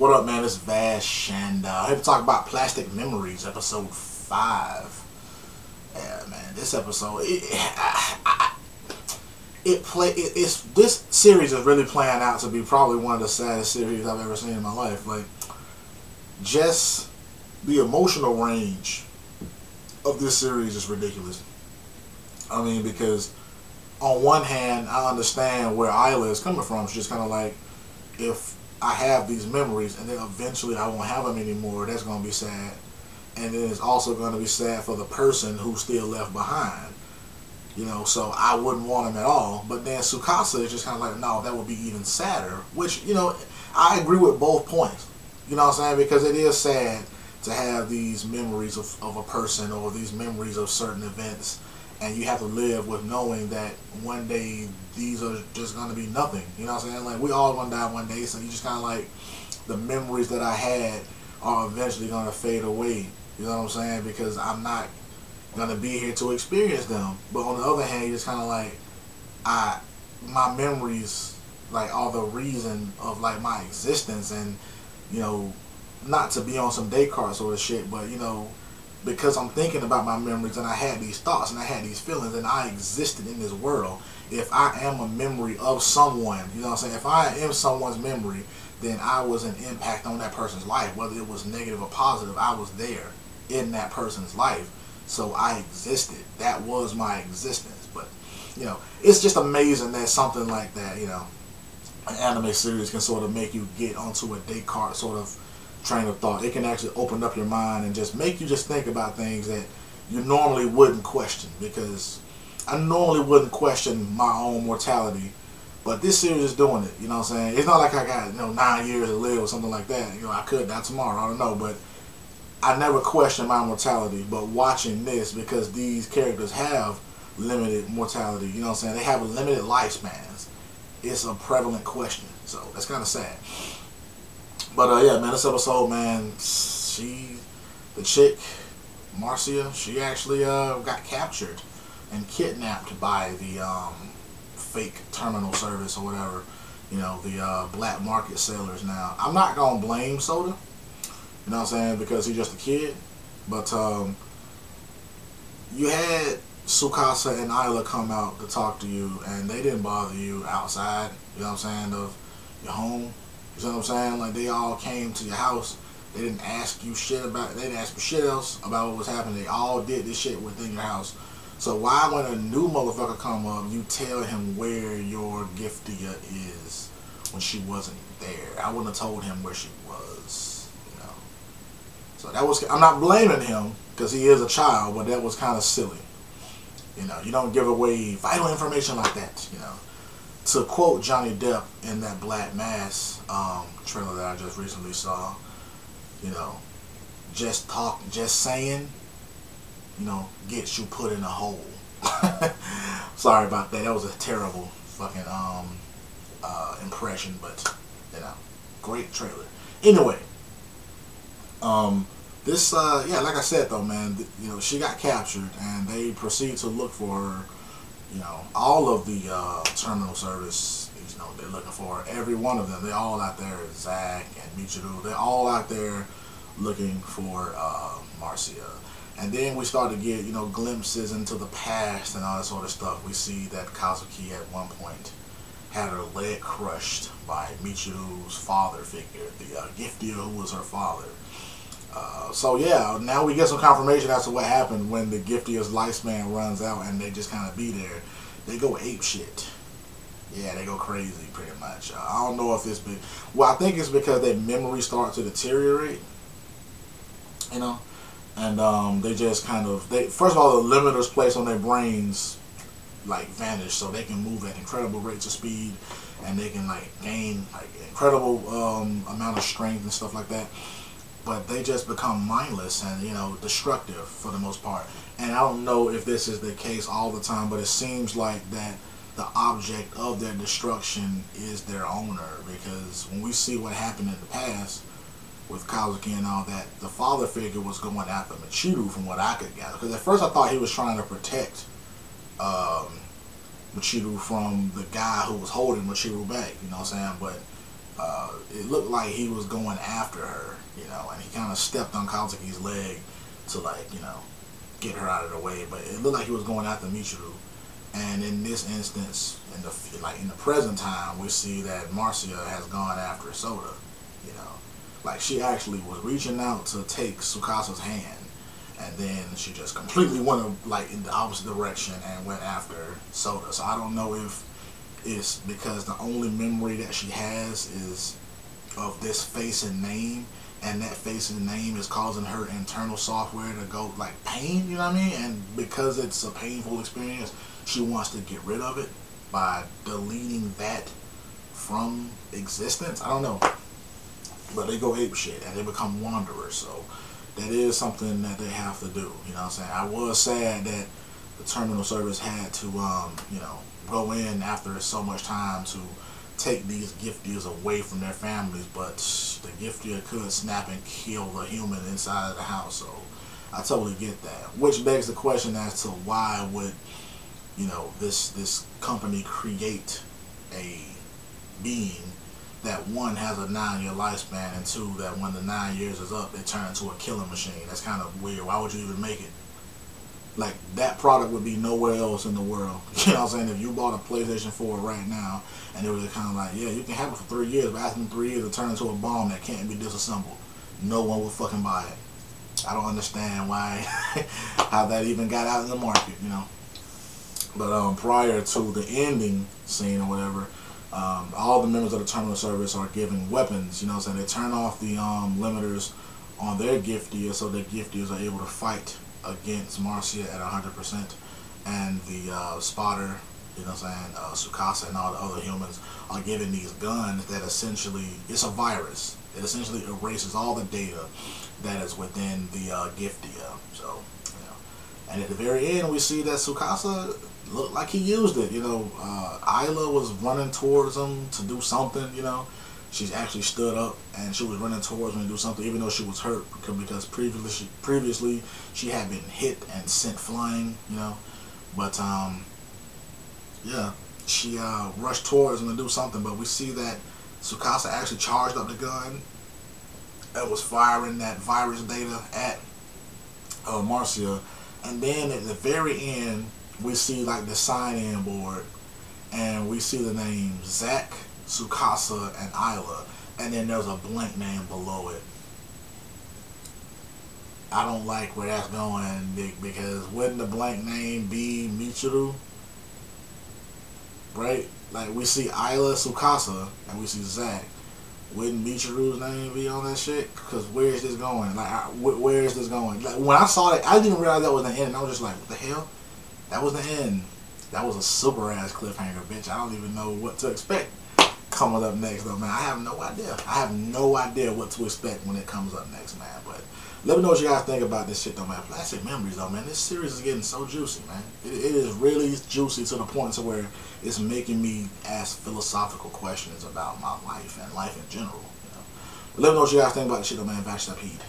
What up, man? It's Vash, and I'm here to talk about Plastic Memories, episode 5. Yeah, man, this episode, this series is really playing out to be probably one of the saddest series I've ever seen in my life. Like, just the emotional range of this series is ridiculous. I mean, because on one hand, I understand where Isla is coming from. She's just kind of like, if I have these memories and then eventually I won't have them anymore, that's going to be sad. And then it's also going to be sad for the person who's still left behind. You know, so I wouldn't want them at all. But then Tsukasa is just kind of like, no, that would be even sadder. Which, you know, I agree with both points. You know what I'm saying? Because it is sad to have these memories of a person or these memories of certain events. And you have to live with knowing that one day these are just going to be nothing. You know what I'm saying? Like, we all going to die one day. So you just kind of like, the memories that I had are eventually going to fade away. You know what I'm saying? Because I'm not going to be here to experience them. But on the other hand, you're just kind of like, my memories, like, are the reason of, like, my existence. And, you know, not to be on some Descartes sort of shit, but, you know, because I'm thinking about my memories and I had these thoughts and I had these feelings and I existed in this world. If I am a memory of someone, you know what I'm saying? If I am someone's memory, then I was an impact on that person's life. Whether it was negative or positive, I was there in that person's life. So I existed. That was my existence. But, you know, it's just amazing that something like that, you know, an anime series can sort of make you get onto a Descartes sort of train of thought. It can actually open up your mind and just make you just think about things that you normally wouldn't question, because I normally wouldn't question my own mortality, but this series is doing it. You know what I'm saying? It's not like I got, you know, 9 years to live or something like that. You know, I could die tomorrow, I don't know, but I never question my mortality. But watching this, because these characters have limited mortality, you know what I'm saying, they have limited lifespans, it's a prevalent question. So that's kind of sad. But yeah, man, this episode, man, the chick, Marcia, she actually got captured and kidnapped by the fake terminal service or whatever, you know, the black market sellers. Now, I'm not gonna blame Soda, you know what I'm saying, because he's just a kid. But you had Tsukasa and Isla come out to talk to you, and they didn't bother you outside, you know what I'm saying, of your home. You know what I'm saying? Like, they all came to your house. They didn't ask you shit about it. They didn't ask you shit else about what was happening. They all did this shit within your house. So why, when a new motherfucker come up, you tell him where your giftia is when she wasn't there? I wouldn't have told him where she was, you know. So that was, I'm not blaming him because he is a child, but that was kind of silly. You know, you don't give away vital information like that, you know. To quote Johnny Depp in that Black Mass trailer that I just recently saw, you know, just saying, you know, gets you put in a hole. Sorry about that. That was a terrible fucking impression, but, you know, great trailer. Anyway, this yeah, like I said though, man, you know, she got captured and they proceed to look for her. You know, all of the terminal service, you know, they're looking for every one of them. They're all out there, Zach and Michiru, they're all out there looking for Marcia. And then we start to get, you know, glimpses into the past and all that sort of stuff. We see that Kazuki at one point had her leg crushed by Michiru's father figure, the giftia who was her father. So yeah, now we get some confirmation as to what happened when the giftia's lifespan runs out and they just kind of be there. They go ape shit. Yeah, they go crazy pretty much. I don't know if it's been, well, I think it's because their memory starts to deteriorate, you know, and they just kind of, first of all, the limiters placed on their brains like vanish, so they can move at incredible rates of speed and they can like gain like incredible amount of strength and stuff like that. But they just become mindless and, you know, destructive for the most part. And I don't know if this is the case all the time, but it seems like that the object of their destruction is their owner. Because when we see what happened in the past with Kazuki and all that, the father figure was going after Michiru from what I could gather. Because at first I thought he was trying to protect Michiru from the guy who was holding Michiru back, you know what I'm saying? But it looked like he was going after her, and he kind of stepped on Kazuki's leg to, like, get her out of the way. But it looked like he was going after Michiru. And in this instance, in the present time, we see that Marcia has gone after Soda. Like, she actually was reaching out to take Tsukasa's hand, and then she just completely went like in the opposite direction and went after Soda. So I don't know if it's because the only memory that she has is of this face and name, and that face and name is causing her internal software to go like pain, you know what I mean? And because it's a painful experience, she wants to get rid of it by deleting that from existence. I don't know. But they go ape shit and they become wanderers. So that is something that they have to do. You know what I'm saying? I was sad that the terminal service had to, go in after so much time to take these giftiers away from their families. But the giftier could snap and kill the human inside of the house. So I totally get that. Which begs the question as to why would, this company create a being that, one, has a 9-year lifespan, and two, that when the 9 years is up, they turn into a killing machine. That's kind of weird. Why would you even make it? Like, that product would be nowhere else in the world. You know what I'm saying? If you bought a PlayStation 4 right now, and it was kind of like, yeah, you can have it for 3 years, but after 3 years, it turn into a bomb that can't be disassembled. No one will fucking buy it. I don't understand why, how that even got out in the market, But prior to the ending scene or whatever, all the members of the terminal service are given weapons, so they turn off the limiters on their giftiers, so their giftiers are able to fight against Marcia at 100%, and the spotter, Tsukasa and all the other humans are given these guns that essentially, it's a virus. It essentially erases all the data that is within the giftier. So, and at the very end, we see that Tsukasa looked like he used it. Isla was running towards him to do something. She's actually stood up and she was running towards him to do something, even though she was hurt because previously she had been hit and sent flying. But yeah, she rushed towards him to do something. But we see that Tsukasa actually charged up the gun and was firing that virus data at Marcia. And then at the very end, we see like the sign-in board, and we see the names Zack, Tsukasa, and Isla, and then there's a blank name below it. I don't like where that's going, because wouldn't the blank name be Michiru? Right? Like, we see Isla, Tsukasa, and we see Zack. Wouldn't Michiru's name be on that shit? Because where is this going? Like, where is this going? Like, when I saw it, I didn't realize that was the end. And I was just like, what the hell? That was the end. That was a super ass cliffhanger, bitch. I don't even know what to expect coming up next, though, man. I have no idea. I have no idea what to expect when it comes up next, man. But let me know what you guys think about this shit, though, man. Plastic Memories, though, man. This series is getting so juicy, man. It is really juicy to the point to where it's making me ask philosophical questions about my life and life in general. But let me know what you guys think about this shit, though, man. Back to the heat.